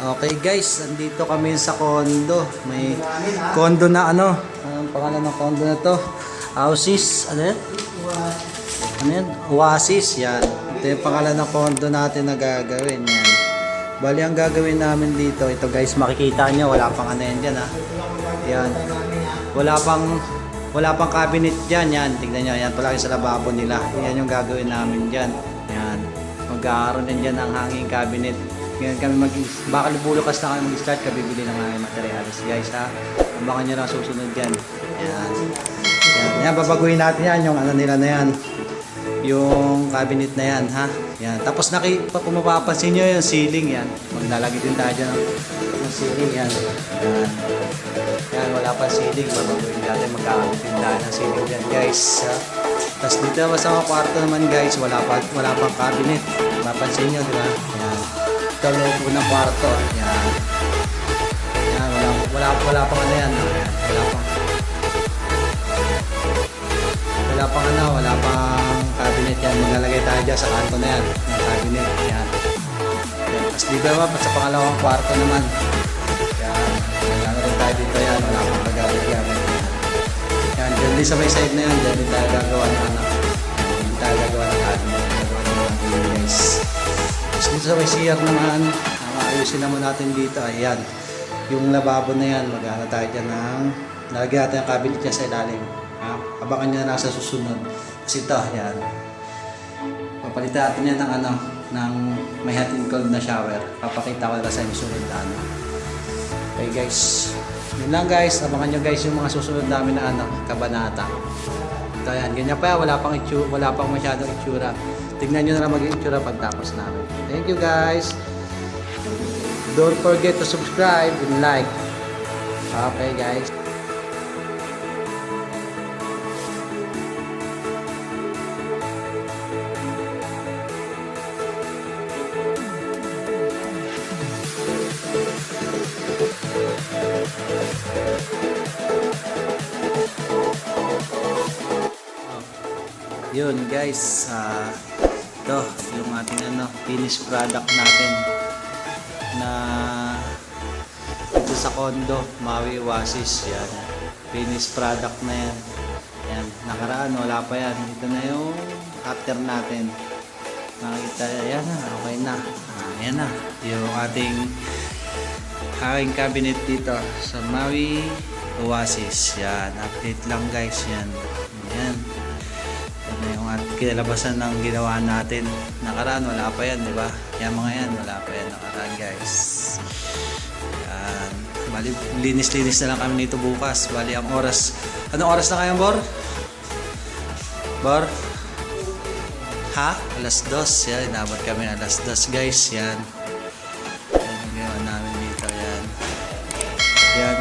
Okay guys, andito kami sa condo. May condo na ano? Anong pangalan ng condo na to? Oasis, ano yan? Ano yan? Oasis, yan. Ito yung pangalan ng condo natin na gagawin. Yan. Bali ang gagawin namin dito, ito guys, makikita nyo, wala pang ano yan dyan ha. Yan. Wala pang cabinet dyan. Yan, tignan nyo. Yan palagi sa lababo nila. Yan yung gagawin namin dyan. Yan. Magkakaroon din dyan ng hanging cabinet. Ngayon kami baka bukas na kami mag-start, kabibili ng mga materials guys ha. Abangan nyo lang susunod yan. Yan. Yan, babaguhin natin yan, yung ano nila na yan. Yung cabinet na yan ha. Yan. Tapos kung mapapansin nyo yung ceiling yan. Maglalagay din tayo dyan ng ceiling yan. Yan. Yan, wala pa ceiling. Babaguhin natin, magkakabit din tayo ng ceiling dyan guys ha. Tapos dito sa mga kwarto naman guys, wala pang cabinet. Mapansin nyo, di ba? Yan. Ito loob ng kwarto. Yan. Yan, wala pang ano yan. Yan. Wala pang cabinet yan. Maglalagay tayo dyan sa kanto na yan. Ng cabinet. Yan. Yan. Tapos dito naman, sa pangalawang kwarto naman. Yan. Wala rin tayo dito yan. Wala pang pag-gamit. Yan. Diyan din sa may side na yan. Diyan din tayo gagawa ng ano. Diyan tayo gagawa ng cabinet. Gagawa ng mga cabinet guys. Tapos dito sa may CR naman, ayusin naman natin dito. Ayan. Yung lababo na yan. Mag-ano tayo dyan ng nalagyan natin ang cabinet niya sa ilalim. Abangan nyo na nasa susunod. Kasi ito, yan. Papalitan natin yan ng ano, ng may hot and cold na shower. Papakita ko na sa inyo susunod na ano. Okay guys. Yun lang guys. Abangan nyo guys yung mga susunod namin na ano, kabanata. Ito yan. Ganyan pa yan. Wala pang masyadong itsura. Tignan nyo na lang mag-itsura pagtapos namin. Thank you guys. Don't forget to subscribe and like. Okay guys. Yun guys, ito yung ating ano, finished product natin na dito sa condo, Maui Oasis. Yan, finished product na yan. Yan, nakaraan wala pa yan. Ito na yung after natin. Makikita, ayan na, okay na. Ayan na, yung ating hanging cabinet dito sa Maui Oasis. Yan, update lang guys. Yan, yan. Yung kinalabasan ng ginawa natin. Nakaraan wala pa yan, di ba? Yan mga yan, wala pa yan nakaraan guys. Yan. Bali, linis-linis na lang kami nito bukas. Bali, ang oras. Anong oras na kayo, Bor? Bor? Ha? Alas 2. Yan, inabot kami alas 2 guys. Yan. Yan ang ginawa namin dito. Yan. Yan.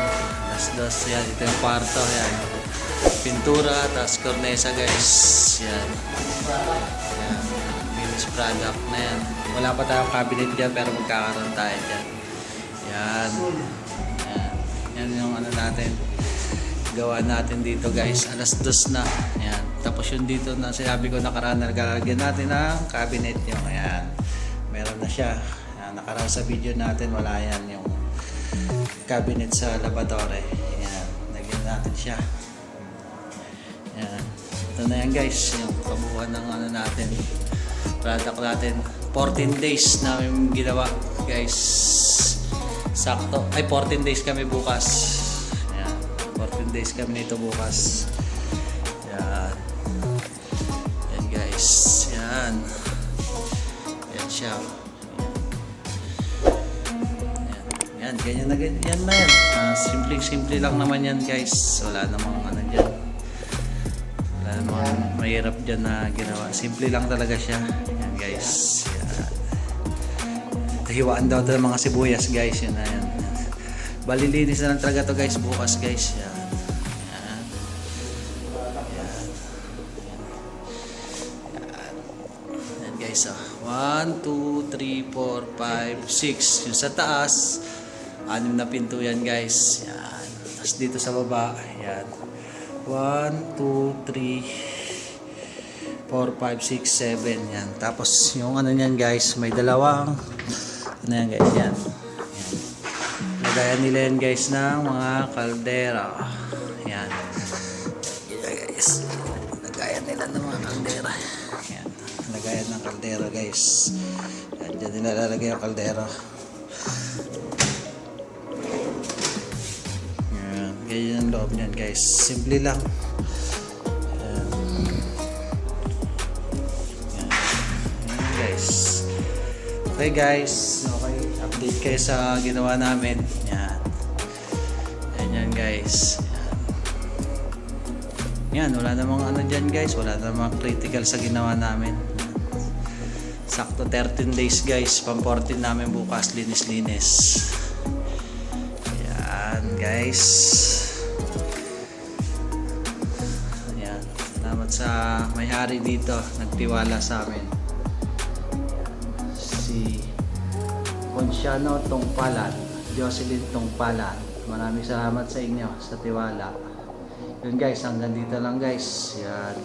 Alas 2. Yan. Ito yung kwarto. Yan. Pintura, tapos cornesa guys. Yan. Yan. Finished product na yan. Wala pa tayong cabinet dyan pero magkakaroon tayo dyan. Yan. Yan. Yan yung ano natin. Gawa natin dito guys. Alas 2 na. Yan. Tapos yung dito na sinabi ko nakaraan na naglalagyan natin ng cabinet yung ayan. Meron na siya. Yan. Nakaraan sa video natin wala yan yung cabinet sa lavatory. Yan. Nagyan natin siya. Yan. Ito na yan guys, yung kabuuan ng ano natin, product natin. 14 days namin ginawa guys. Sakto. Ay 14 days kami bukas. Yan. 14 days kami nito bukas. Yan. Yan guys. Yan. Yan siya. Yan. Ganyan na ganyan. Yan na yan. Simple lang naman yan guys. Wala namang ano dyan. Mahirap dyan na ginawa. Simple lang talaga siya. Yan guys. Yan. Hiwaan daw ito ng mga sibuyas guys. Yan na yan. Balilinis na lang talaga to guys bukas guys. Yan. Yan. Yan. Yan. Yan guys. 1, 2, 3, 4, 5, 6. Yung sa taas 6 na pinto yan guys. Yan. Tapos dito sa baba. Yan. 1, 2, 3 4, 5, 6, 7 yan. Tapos yung ano niyan guys, may dalawang ano yan guys, yan. Yan. Lagayan nila yan guys ng mga kaldera. Yan. Yan guys. Lagayan nila ng mga kaldera. Yan. Lagayan ng kaldera guys. Yan. Diyan nila lalagay yung kaldera. Yan. Ganyan ang loob niyan guys. Simple lang. Yan. Yan. Yan guys. Okay guys. Okay. Update kayo sa ginawa namin. Yan. Yan guys. Yan, wala namang ano dyan guys, wala namang critical sa ginawa namin. Sakto 13 days guys, pang 14 namin bukas, linis-linis. Yan guys. Yan, salamat sa may-ari dito, nagtiwala sa amin. Si Ponciano Tungpalan, Jocelyn Tungpalan. Maraming salamat sa inyo sa tiwala. Yun guys, hanggang dito lang guys. Yan.